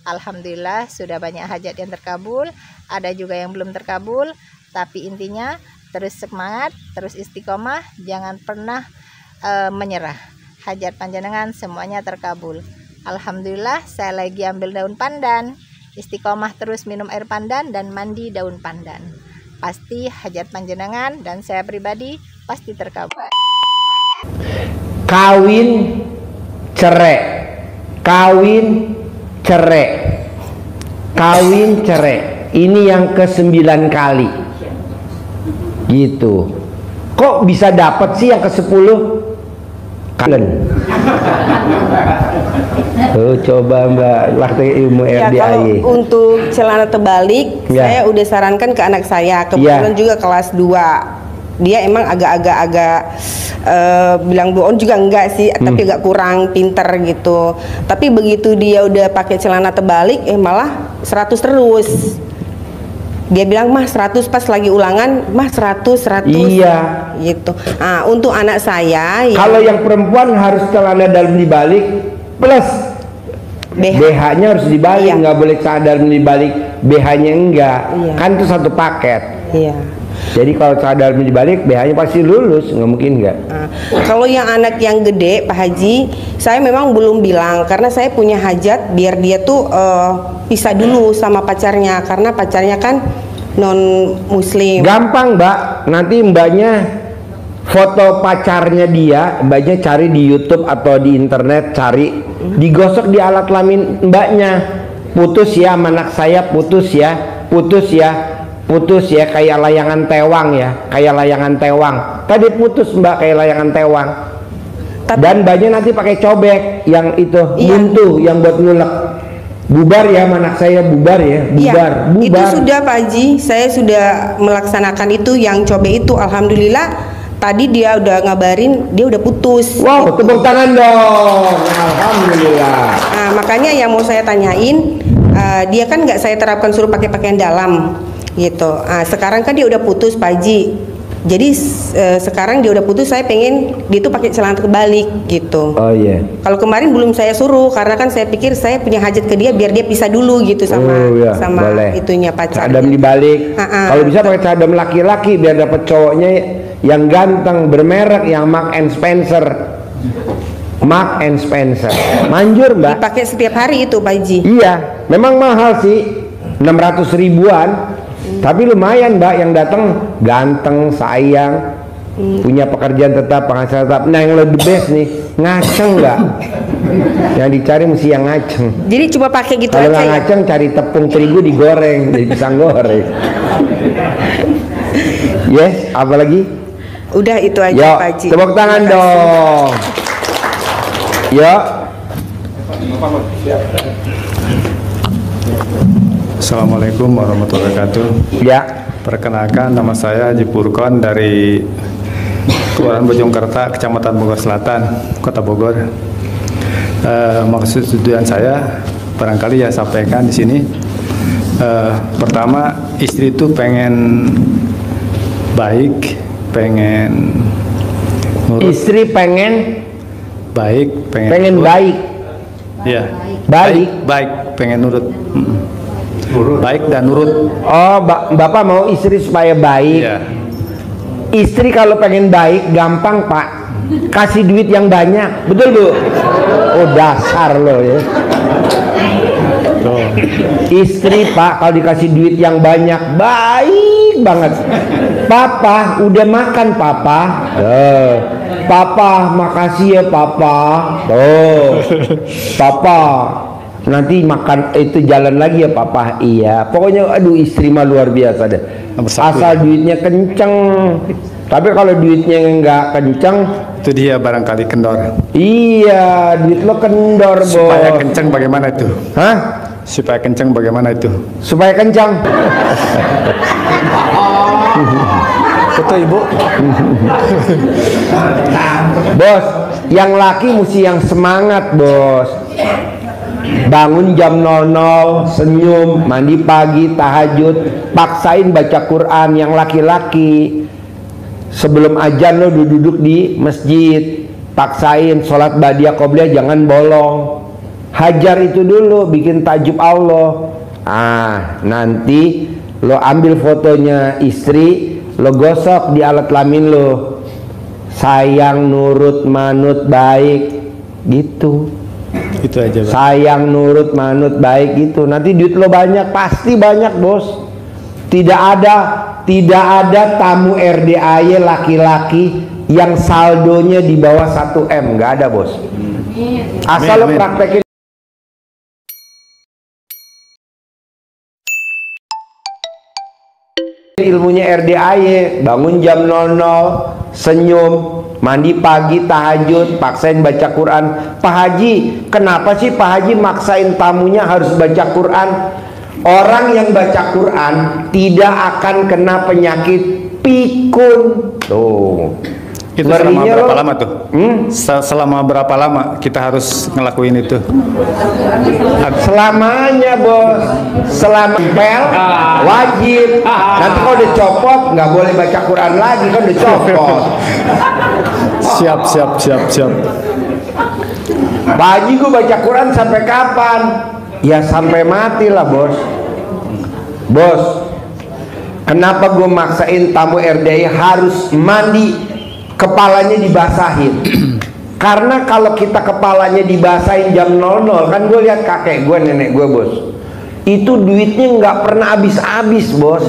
Alhamdulillah sudah banyak hajat yang terkabul, ada juga yang belum terkabul, tapi intinya terus semangat, terus istiqomah, jangan pernah menyerah. Hajat panjenengan semuanya terkabul. Alhamdulillah saya lagi ambil daun pandan, istiqomah terus minum air pandan dan mandi daun pandan. Pasti hajat panjenengan dan saya pribadi pasti terkabul. Kawin cerai, kawin cerai, kawin cerai. Ini yang ke-9 kali gitu. Kok bisa dapat sih yang ke-10? Kalian coba Mbak waktu ilmu ya, RDAY. kalau untuk celana terbalik saya udah sarankan ke anak saya, kebetulan juga kelas 2. Dia emang agak bilang bohong juga enggak sih, tapi agak kurang pinter gitu. Tapi begitu dia udah pakai celana terbalik, malah 100 terus. Dia bilang mah 100, pas lagi ulangan mah 100. Iya. Gitu. Nah, untuk anak saya kalau yang perempuan harus celana dalam dibalik plus BH-nya harus dibalik, nggak boleh celana dalam dibalik BH-nya enggak. Kan itu satu paket. Iya. Jadi kalau celana dalam dibalik BH-nya pasti lulus, nggak mungkin nggak. Kalau yang anak yang gede Pak Haji, saya memang belum bilang karena saya punya hajat biar dia tuh pisah dulu sama pacarnya karena pacarnya kan non muslim. Gampang Mbak, nanti mbaknya foto pacarnya dia, mbaknya cari di YouTube atau di internet, cari, digosok di alat kelamin mbaknya. Putus ya anak saya, putus ya, putus ya. Putus ya, kayak layangan tewang ya, kayak layangan tewang. Tadi putus Mbak kayak layangan tewang. Dan mbaknya nanti pakai cobek yang itu buntu yang buat ngulek. Bubar ya anak saya, bubar ya, bubar. Itu sudah Pak Haji, saya sudah melaksanakan itu yang cobek itu. Alhamdulillah tadi dia udah ngabarin dia udah putus. Wow, tepuk tangan dong. Alhamdulillah. Nah, makanya yang mau saya tanyain, dia kan nggak saya terapkan suruh pakai pakaian dalam gitu. Sekarang kan dia udah putus Pak Haji, jadi sekarang dia udah putus, saya pengen dia tuh pakai celana terbalik gitu. Oh iya. Kalau kemarin belum saya suruh karena kan saya pikir saya punya hajat ke dia biar dia pisah dulu gitu sama boleh. Itunya pacar. Cadam dibalik. Kalau bisa pakai cadam laki-laki biar dapat cowoknya yang ganteng bermerek, yang Mark and Spencer. Mark and Spencer. Manjur Mbak. Dipakai setiap hari itu Pak Haji. Iya, memang mahal sih, 600 ribuan. Tapi lumayan Mbak yang datang ganteng, sayang, punya pekerjaan tetap, penghasilan tetap. Nah yang lebih best nih, ngaceng nggak? Yang dicari mesti yang ngaceng. Jadi coba pakai gitu aja. Kalau nggak ngaceng cari tepung terigu digoreng, jadi pisang goreng. Yes, apa lagi? Udah itu aja Yo, Pak Haji. tepuk tangan dong. Yo. Assalamualaikum warahmatullahi wabarakatuh. Ya. Perkenalkan, nama saya Haji Purkon dari Kelurahan Bojongkerta, Kecamatan Bogor Selatan, Kota Bogor. Maksud tujuan saya barangkali ya sampaikan di sini. Pertama, istri itu pengen baik, pengen nurut. Istri pengen baik, pengen nurut. baik. Ya. Baik, pengen nurut. Baik dan nurut. Oh, Bapak mau istri supaya baik. Iya. Istri kalau pengen baik gampang Pak, kasih duit yang banyak, betul Bu? Oh dasar lo ya. Istri Pak kalau dikasih duit yang banyak baik banget. Papa udah makan Papa. Papa makasih ya Papa. Papa nanti makan itu jalan lagi ya Papa. Iya. Pokoknya aduh istri mah luar biasa deh. Asal duitnya kenceng. Tapi kalau duitnya nggak kenceng, itu dia barangkali kendor. Iya, duit lo kendor, Bos. Supaya kenceng bagaimana itu? Hah? Supaya kenceng bagaimana itu? Supaya kencang. Betul Ibu. Bos, yang laki mesti yang semangat, Bos. Bangun jam 00, senyum, mandi pagi, tahajud, paksain baca Quran. Yang laki-laki sebelum azan lo duduk di masjid, paksain sholat badiah qobliyah jangan bolong. hajar itu dulu, bikin tajub Allah. Nanti lo ambil fotonya istri, lo gosok di alat kelamin lo, sayang, nurut, manut, baik, gitu. Itu aja, Bang. Sayang, nurut, manut, baik, gitu. Nanti duit lo banyak, pasti banyak, bos. Tidak ada tamu RDAY laki-laki yang saldonya di bawah 1 M, nggak ada, bos. Asal lo praktekin ilmunya RDAY, bangun jam 00, senyum, mandi pagi, tahajud, paksain baca Quran. Pak Haji, kenapa sih Pak Haji maksain tamunya harus baca Quran? Orang yang baca Quran tidak akan kena penyakit pikun. Tuh. Itu selama berapa lama tuh? Selama berapa lama kita harus ngelakuin itu? Selamanya, bos. Selama pel wajib. Nanti kalau udah copot nggak boleh baca Quran lagi, kan udah copot. Siap. Pak Haji, gue baca Quran sampai kapan? Ya sampai mati lah, bos. Bos, kenapa gue maksain tamu RDAY harus mandi, kepalanya dibasahin? Karena kalau kita kepalanya dibasahin jam 00, kan gue lihat kakek gue, nenek gue, bos, itu duitnya nggak pernah habis-habis, bos.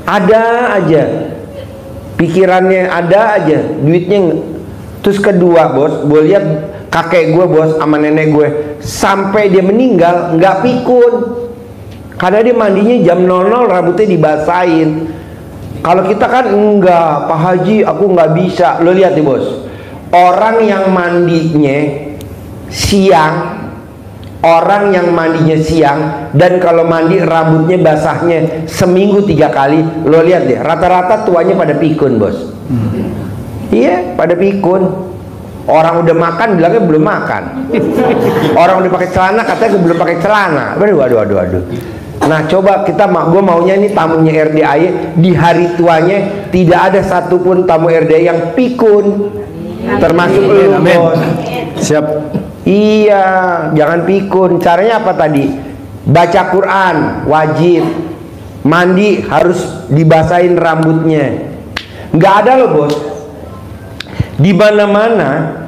Ada aja pikirannya, ada aja duitnya. Terus kedua, bos, gue lihat kakek gue, bos, sama nenek gue, sampai dia meninggal nggak pikun, karena dia mandinya jam 00, rambutnya dibasahin. Kalau kita kan enggak, Pak Haji, aku nggak bisa. Lo lihat nih, bos, orang yang mandinya siang, dan kalau mandi rambutnya basahnya seminggu 3 kali, lo lihat deh, rata-rata tuanya pada pikun, bos. Iya, pada pikun. Orang udah makan bilangnya belum makan. Orang udah pakai celana katanya belum pakai celana. Waduh. Nah, coba gue maunya ini tamunya RDAY di hari tuanya tidak ada satupun tamu RDAY yang pikun, termasuk lu, bos. Siap. Iya, jangan pikun. Caranya apa tadi? Baca Quran wajib, mandi harus dibasahin rambutnya. Nggak ada loh, bos. Di mana-mana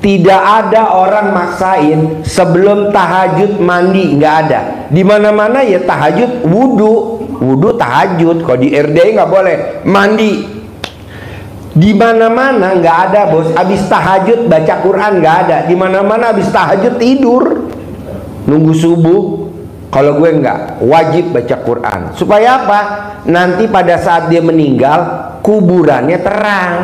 tidak ada orang maksain sebelum tahajud mandi, nggak ada. Di mana-mana ya tahajud wudu tahajud. Kalau di RDAY nggak boleh mandi. Di mana-mana nggak ada, bos. Abis tahajud baca Quran nggak ada. Di mana-mana abis tahajud tidur nunggu subuh. Kalau gue nggak, wajib baca Quran. Supaya apa? Nanti pada saat dia meninggal kuburannya terang.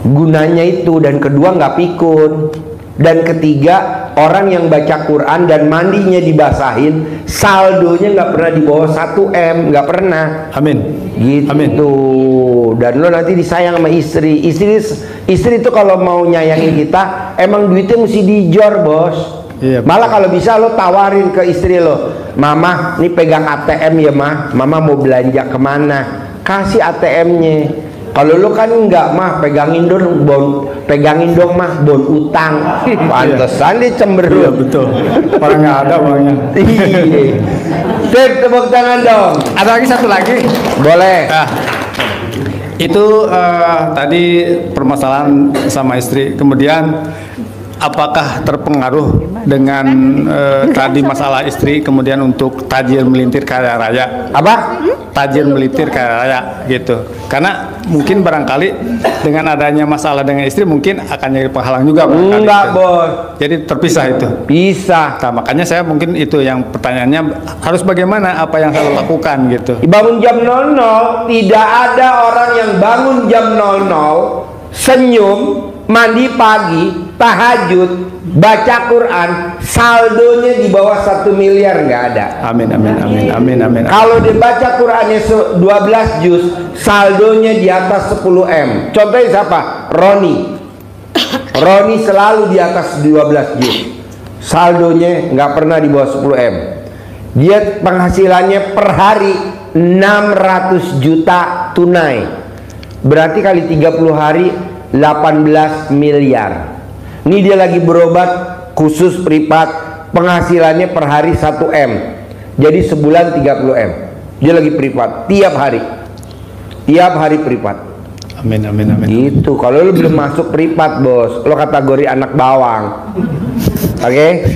Gunanya itu. Dan kedua, nggak pikun. Dan ketiga, orang yang baca Quran dan mandinya dibasahin, saldonya nggak pernah di bawah 1 M, nggak pernah. Amin. Gitu. Amin. Dan lo nanti disayang sama istri. Istri itu kalau mau nyayangin kita, emang duitnya mesti dijor, bos. Iya, malah kalau bisa lo tawarin ke istri lo, Mama, nih pegang ATM ya, Mama mau belanja kemana, kasih ATM-nya. Kalau lu kan enggak, mah pegangin dong mah bon utang. Pantesan dia cemberut. Iya, betul. Orang nggak ada uangnya. Iya. Sip, tepuk tangan dong. Ada lagi satu lagi. Boleh. Nah, itu tadi permasalahan sama istri. Kemudian apakah terpengaruh dengan tadi masalah istri, kemudian untuk tajir melintir kaya raya? Apa? Tajir melintir kaya raya gitu. Karena mungkin barangkali dengan adanya masalah dengan istri mungkin akan jadi penghalang juga. Enggak, bos. Jadi terpisah itu. Bisa. Nah, makanya saya mungkin itu yang pertanyaannya, harus bagaimana, apa yang saya lakukan gitu. Bangun jam 00, tidak ada orang yang bangun jam 00 senyum, mandi pagi, tahajud, baca Quran, saldonya di bawah 1 miliar, nggak ada. Amin. Kalau dibaca Qurannya 12 juz, saldonya di atas 10 M. Contohnya siapa? Roni selalu di atas 12 juz, saldonya nggak pernah di bawah 10 M. Dia penghasilannya per hari 600 juta tunai, berarti kali 30 hari 18 miliar. Ini dia lagi berobat khusus privat, penghasilannya per hari 1 M, jadi sebulan 30 M. Dia lagi privat tiap hari privat. Amin, amin, amin. Gitu. Kalau lu belum masuk privat, bos, lo kategori anak bawang. Oke?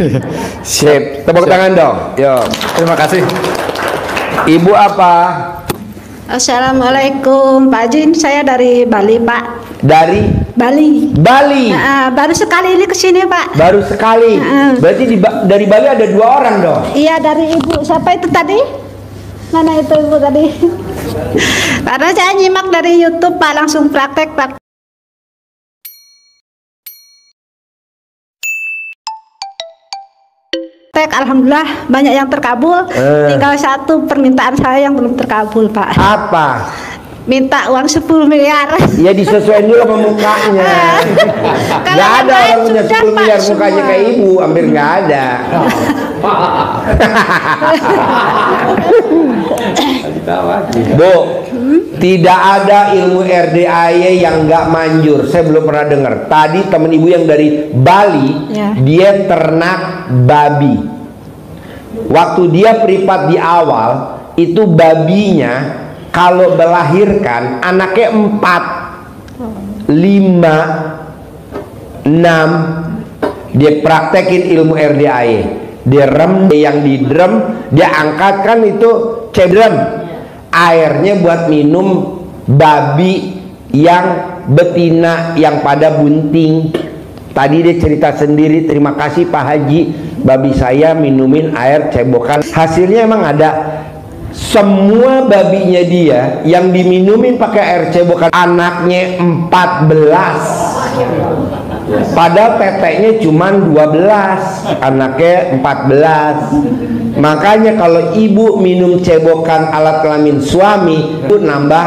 Sip. Tepuk tangan dong. Yo. Terima kasih. Ibu apa? Assalamualaikum Pak Jin, saya dari Bali Pak. Dari Bali. Bali. Baru sekali ini kesini Pak. Baru sekali. Berarti dari Bali ada 2 orang dong. Iya, dari ibu siapa itu tadi? Mana itu ibu tadi? Karena saya nyimak dari YouTube Pak, langsung praktek. Alhamdulillah banyak yang terkabul. Tinggal satu permintaan saya yang belum terkabul Pak. Apa? Minta uang 10 miliar. Ya disesuaikan dulu sama mukanya. Gak ada orang punya 10 miliar mukanya kayak ibu, hampir gak ada. Bu, tidak ada ilmu RDAY yang gak manjur. Saya belum pernah dengar. Tadi temen ibu yang dari Bali, dia ternak babi. Waktu dia privat di awal, itu babinya kalau melahirkan anaknya 4, 5, 6, dia praktekin ilmu RDAY. Dia rem, yang di drum, dia angkatkan itu cedrem, airnya buat minum babi yang betina yang pada bunting. Tadi dia cerita sendiri, terima kasih Pak Haji, babi saya minumin air cebokan. Hasilnya emang ada. Semua babinya dia yang diminumin pakai air cebokan, anaknya 14, padahal teteknya cuma 12, anaknya 14. Makanya kalau ibu minum cebokan alat kelamin suami itu nambah.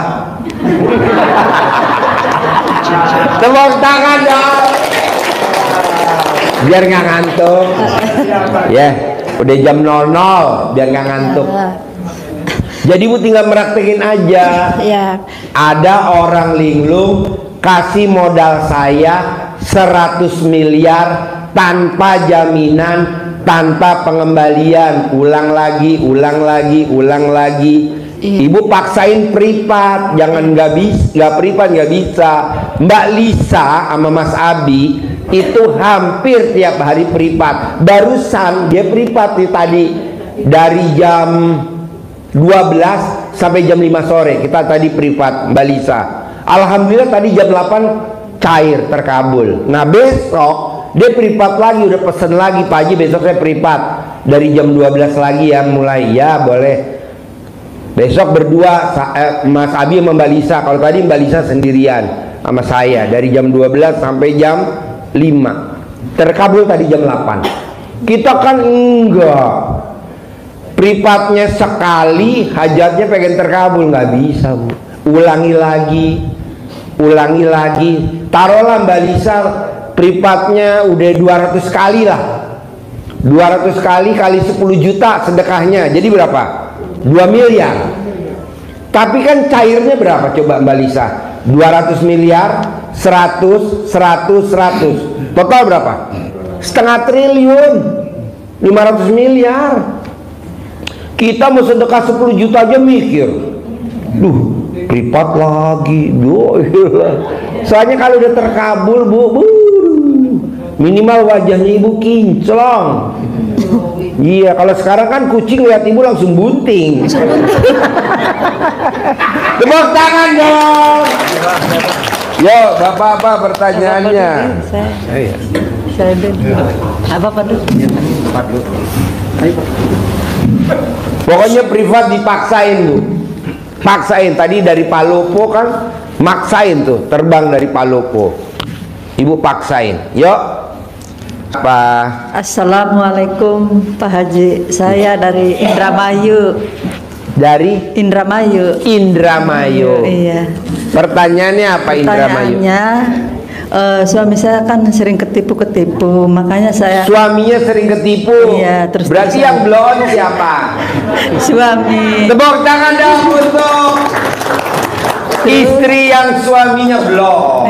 Tepuk tangan dong biar nggak ngantuk ya. Udah jam 00 biar nggak ngantuk. Jadi ibu tinggal meraktekin aja. Ya. Ada orang linglung kasih modal saya 100 miliar tanpa jaminan, tanpa pengembalian, ulang lagi. Ibu paksain privat, jangan nggak privat nggak bisa. Mbak Lisa sama Mas Abi itu hampir tiap hari privat. Barusan dia privat nih tadi dari jam 12 sampai jam 5 sore kita tadi privat Mbak Lisa. Alhamdulillah tadi jam 8 cair terkabul. Nah besok dia privat lagi, udah pesen lagi Pak Haji besok saya privat dari jam 12 lagi ya mulai. Ya boleh. Besok berdua Mas Abi sama Mbak Lisa. Kalau tadi Mbak Lisa sendirian sama saya dari jam 12 sampai jam 5. Terkabul tadi jam 8. Kita kan enggak. Privatnya sekali, hajatnya pengen terkabul, nggak bisa Bu. Ulangi lagi. Taruhlah Mbak Lisa privatnya udah 200 kali lah. 200 kali 10 juta sedekahnya. Jadi berapa? 2 miliar. Tapi kan cairnya berapa coba Mbak Lisa? 200 miliar, 100. Total berapa? Setengah triliun. 500 miliar. Kita mau sedekah 10 juta aja mikir, duh privat lagi, soalnya kalau udah terkabul Bu, minimal wajahnya ibu kinclong. Iya, kalau sekarang kan kucing lihat ibu langsung bunting. Tepuk tangan dong. Yo, bapak-bapak pertanyaannya. Apa dulu? Pokoknya privat dipaksain Bu. Paksain tadi dari Palopo kan, maksain tuh terbang dari Palopo. Ibu paksain. Yuk. Apa? Assalamualaikum Pak Haji. Saya dari Indramayu. Dari Indramayu. Indramayu. Iya. Pertanyaannya apa Indramayu? Pertanyaannya, suami saya kan sering ketipu, makanya saya. Suaminya sering ketipu. Iya, terus. Berarti yang blon siapa? Suami. Tepuk tangan dong untuk Istri yang suaminya blon.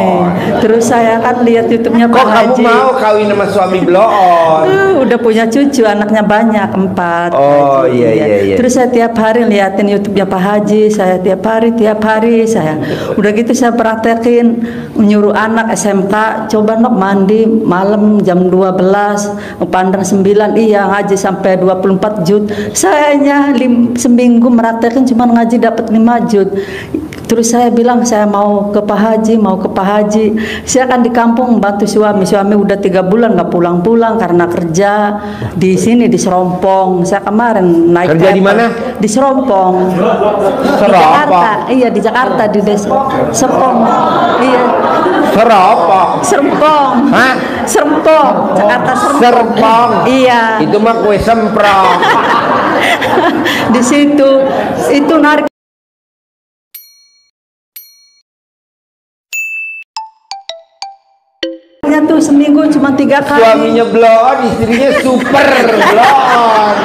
Terus saya kan lihat YouTube-nya Pak Kok kamu Haji. mau kawin sama suami blon? Udah punya cucu, anaknya banyak 4. Oh, Haji. iya. Terus saya tiap hari liatin YouTube-nya Pak Haji, saya tiap hari saya. Udah gitu saya praktekin, nyuruh anak SMK, coba nok mandi malam jam 12, pandang 9, iya ngaji sampai 24 juz. Sayanya seminggu meraktekin cuma ngaji dapat 5 juz. Terus saya bilang saya mau ke Pak Haji. Saya kan di kampung bantu suami udah 3 bulan nggak pulang-pulang karena kerja di sini di Serompong. Saya kemarin naik Kerja di mana? Di Serompong. Di Jakarta. Iya di Jakarta di desa Serpong. Iya. Serpong. Hah? Serpong. Jakarta Serpong. Iya. Itu mah kue semprong. Di situ itu narik. Tuh seminggu cuma 3 kali. Suaminya blon, istrinya super blon.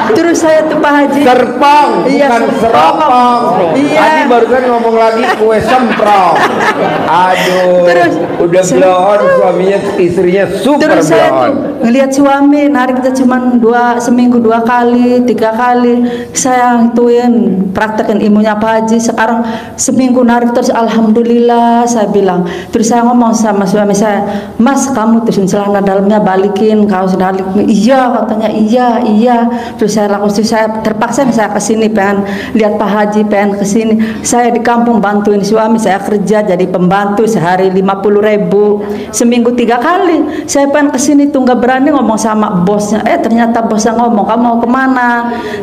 Terus saya tuh Pak Haji. Serpong, Iya, bukan serpong. seropong. Iya. Tadi barusan ngomong lagi kue semprong. Aduh, Terus, udah blon, suaminya istrinya super Terus saya blon. tuh ngelihat suami nariknya cuma seminggu 2 kali, 3 kali. Saya hituin praktekin ilmunya Pak Haji. Sekarang seminggu narik terus alhamdulillah saya bilang. Terus saya ngomong sama suami saya, Mas kamu tuh celana dalamnya balikin, kaos balik. Iya katanya iya. Terus saya langsung saya terpaksa saya kesini pengen lihat Pak Haji, pengen kesini. Saya di kampung bantuin suami, saya kerja jadi pembantu sehari 50.000, seminggu 3 kali. Saya pengen kesini tuh nggak berani ngomong sama bosnya. Ternyata bosnya ngomong kamu mau kemana?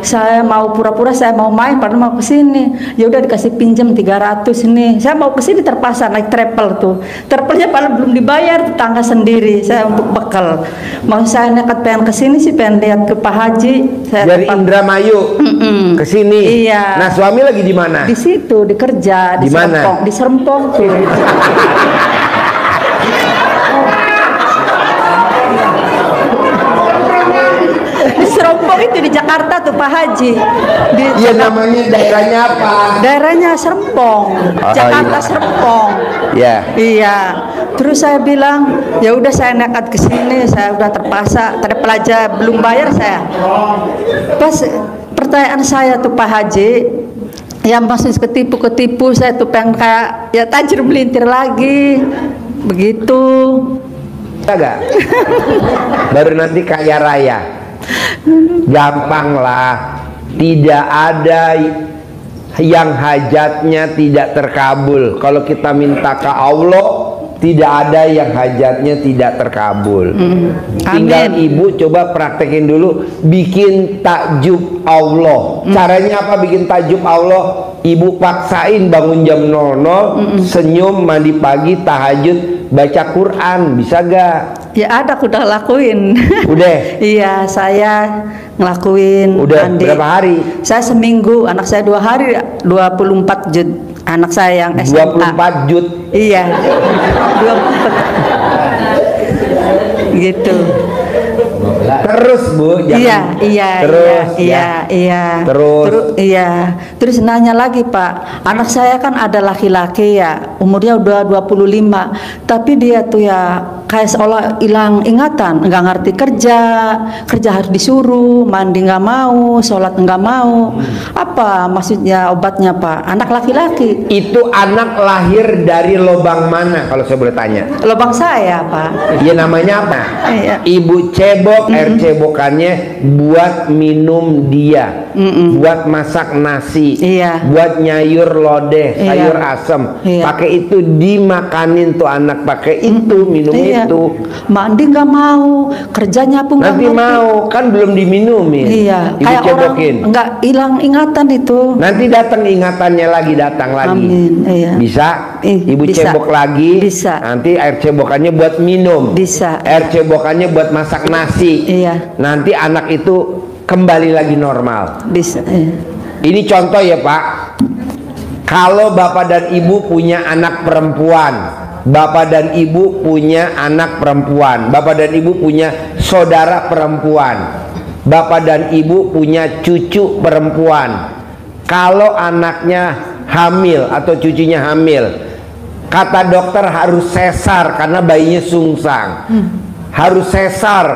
Saya mau pura-pura saya mau main, padahal mau kesini. Ya udah dikasih pinjam 300 nih. Saya mau kesini terpaksa naik travel tuh. Travelnya padahal belum dibayar, tetangga sendiri. Saya untuk bekal. Mau saya nekat pengen kesini sih pengen lihat ke Pak Haji. Saya Dari Indramayu ke sini. Iya. Nah, suami lagi di mana? Di situ, di kerja, Di mana? Serpong, di Serpong tuh. Di Serpong itu di Jakarta tuh Pak Haji. Iya, namanya daerahnya apa? Daerahnya Serpong, Jakarta iya. Serpong. Ya. Iya. Terus saya bilang, ya udah saya nekat ke sini, saya udah terpaksa, terpelajar belum bayar saya. Pas pertanyaan saya tuh Pak Haji, yang masih ketipu saya tuh pengen kayak ya tajir melintir lagi, begitu. Agak. Baru nanti kaya raya. Gampang lah. Tidak ada yang hajatnya tidak terkabul. Kalau kita minta ke Allah, tidak ada yang hajatnya tidak terkabul. Tinggal ibu coba praktekin dulu bikin takjub Allah. Caranya apa bikin takjub Allah? Ibu paksain bangun jam 00, senyum, mandi pagi, tahajud, baca Quran, bisa gak? Ya ada, aku udah lakuin. Udah? Iya, saya ngelakuin. Udah mandi. berapa hari? Saya seminggu, anak saya 2 hari, 24 juz. Anak saya yang SMA. 24 juz. Iya. 24. Gitu. Terus Bu, jangan terus Terus nanya lagi Pak, anak saya kan ada laki-laki ya, umurnya udah 25, tapi dia tuh ya kayak seolah hilang ingatan, nggak ngerti kerja harus disuruh, mandi nggak mau, sholat nggak mau. Apa maksudnya obatnya Pak? Anak laki-laki. Itu anak lahir dari lubang mana kalau saya boleh tanya? Lubang saya Pak. Ya namanya apa? Iya. Ibu cebok, air cebokannya buat minum dia, buat masak nasi, buat nyayur lodeh, sayur asem. Pakai itu dimakanin tuh anak, pakai itu minum itu. Mandi nggak mau, kerjanya pun nanti mau, kan belum diminumin. Iya. Ibu Kayak cebokin. orang nggak hilang ingatan itu. Nanti datang ingatannya lagi, datang lagi. Amin. Iya. Bisa? Ibu bisa. cebok lagi. Bisa. Nanti air cebokannya buat minum. Bisa. Air cebokannya buat masak nasi. Iya. Nanti anak itu kembali lagi normal. Bisa. Iya. Ini contoh ya Pak. Kalau bapak dan ibu punya anak perempuan, bapak dan ibu punya anak perempuan, bapak dan ibu punya saudara perempuan, bapak dan ibu punya cucu perempuan. Kalau anaknya hamil atau cucunya hamil, kata dokter harus sesar karena bayinya sungsang. Harus sesar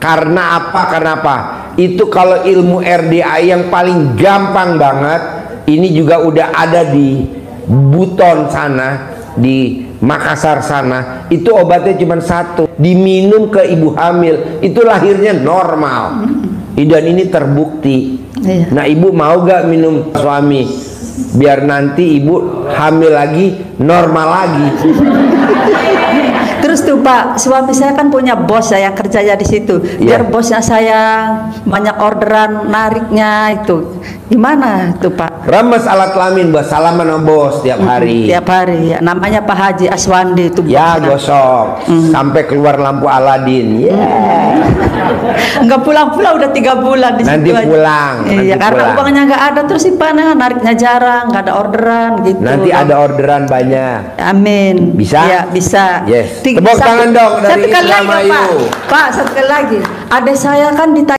karena apa? Karena apa? Itu kalau ilmu RDA yang paling gampang banget, ini juga udah ada di Buton sana, di Makassar sana. Itu obatnya cuma satu, diminum ke ibu hamil, itu lahirnya normal. Dan ini terbukti. Nah, ibu mau gak minum suami biar nanti ibu hamil lagi normal lagi? Terus tuh Pak, suami saya kan punya bos ya yang kerjanya di situ. Biar bosnya saya banyak orderan nariknya itu. Gimana tuh Pak? Remes alat kelamin, buat salaman sama bos tiap hari. Tiap hari ya. Namanya Pak Haji Aswandi itu. Ya gosok sampai keluar lampu Aladin. Enggak pulang-pulang udah 3 bulan di nanti situ pulang. Aja. Iya, karena uangnya nggak ada terus sih Pak, nariknya jarang, nggak ada orderan gitu. Nanti ada orderan banyak. Amin. Bisa? Ya, bisa. Yes. Tepuk tangan dong dari Indramayu. Pak, satu kali lagi. Adik saya kan ditanya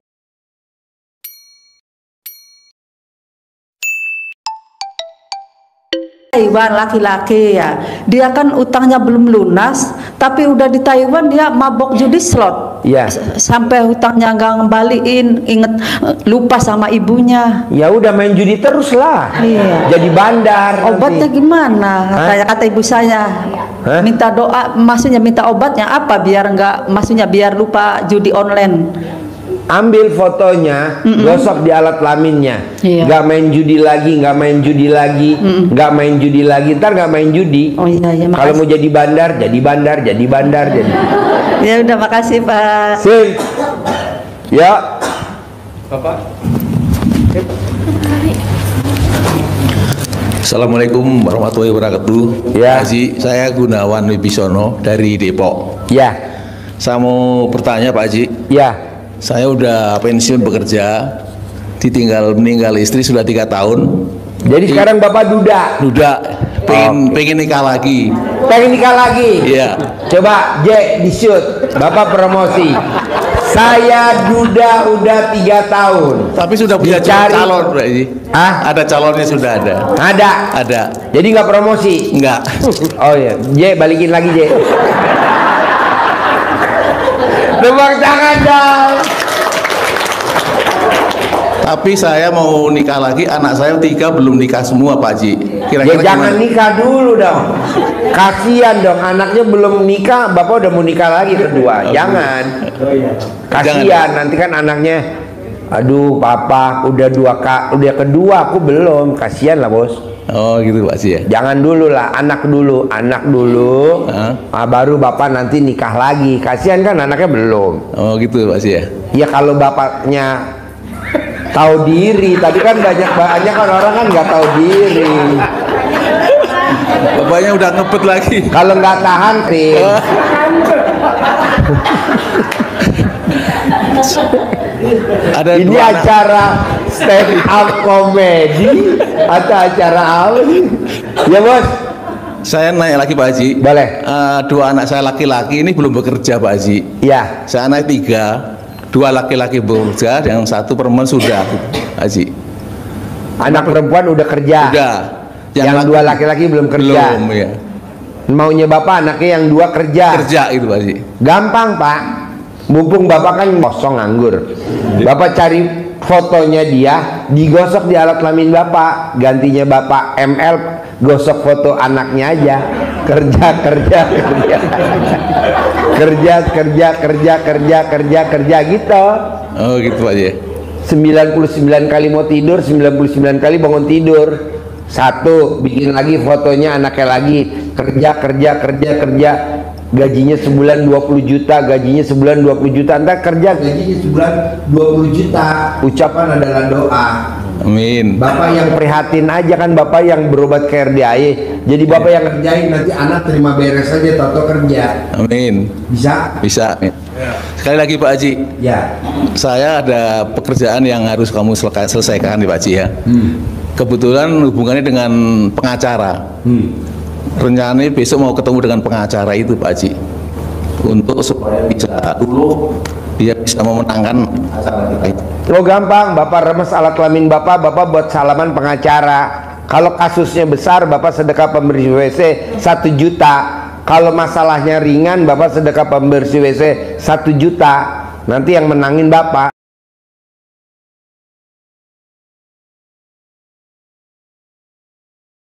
Taiwan, laki-laki ya, dia kan utangnya belum lunas, tapi udah di Taiwan dia mabok judi slot. Iya. Sampai hutangnya nggak ngembaliin, inget lupa sama ibunya. Ya udah main judi terus lah. Iya. Jadi bandar. Obatnya nanti gimana? Kayak kata ibu saya, minta doa, maksudnya minta obatnya apa biar nggak, maksudnya biar lupa judi online. Ambil fotonya, gosok di alat kelaminnya. Nggak main judi lagi, nggak main judi lagi, nggak main judi lagi. Ntar nggak main judi. Oh iya, kalau mau jadi bandar, jadi bandar, jadi bandar, jadi. Ya udah, makasih Pak. Sip. Ya. Bapak. Assalamualaikum warahmatullahi wabarakatuh. Ya. Haji, saya Gunawan Wibisono dari Depok. Ya. Saya mau bertanya Pak Haji. Ya. Saya udah pensiun bekerja, meninggal istri sudah 3 tahun. Jadi sekarang Bapak duda. Pengen nikah lagi. Pengen nikah lagi? Iya. Coba J di shoot, Bapak promosi. Saya duda udah 3 tahun. Tapi sudah punya calon, Pak Haji. Ada calonnya, sudah ada. Ada. Jadi nggak promosi? Nggak. Oh ya, J balikin lagi J. Tepuk tangan dong. Tapi saya mau nikah lagi, anak saya 3 belum nikah semua Pak Haji. Kira-kira jangan nikah dulu dong. Kasihan dong, anaknya belum nikah, Bapak udah mau nikah lagi kedua. Jangan. Kasihan, nanti kan anaknya, aduh Papa udah udah kedua, aku belum. Kasihan lah bos. Oh gitu Pak Haji ya. Jangan dulu lah, anak dulu. Baru Bapak nanti nikah lagi. Kasihan kan anaknya belum. Oh gitu Pak Haji ya. Ya kalau bapaknya tahu diri, tadi kan banyak kan orang kan nggak tahu diri. Bapaknya udah ngebet lagi. Kalau nggak tahan sih. Ini acara stand up comedy atau acara apa sih? Ya bos. Saya naik lagi Pak Haji. Boleh. 2 anak saya laki-laki ini belum bekerja Pak Haji. Iya. Saya anak 3, 2 laki-laki bekerja, yang 1 perempuan sudah Pak Haji. Anak perempuan udah kerja. Udah. Yang 2 laki-laki belum kerja. Belum ya. Maunya Bapak anaknya yang 2 kerja. Kerja itu Pak Haji. Gampang Pak. Mumpung Bapak kan kosong nganggur, Bapak cari fotonya dia, digosok di alat kelamin Bapak, gantinya Bapak ML, gosok foto anaknya aja. Kerja gitu. Oh gitu Pak ya. 99 kali mau tidur, 99 kali bangun tidur. 1, bikin lagi fotonya anaknya lagi. Kerja. Gajinya sebulan 20 juta, Entar kerja gajinya sebulan 20 juta. Ucapan adalah doa. Amin. Bapak yang prihatin aja kan, Bapak yang berobat ke RDAI. Jadi Bapak yang kerjain, nanti anak terima beres aja, toto kerja. Amin. Bisa. Sekali lagi Pak Haji. Ya. Saya ada pekerjaan yang harus kamu selesaikan nih Pak Haji ya. Kebetulan hubungannya dengan pengacara. Rencananya besok mau ketemu dengan pengacara itu Pak Haji, untuk supaya dia bisa memenangkan acara kita itu. Gampang, Bapak remes alat kelamin Bapak buat salaman pengacara. Kalau kasusnya besar, Bapak sedekah pembersih WC 1 juta. Kalau masalahnya ringan, Bapak sedekah pembersih WC 1 juta. Nanti yang menangin Bapak.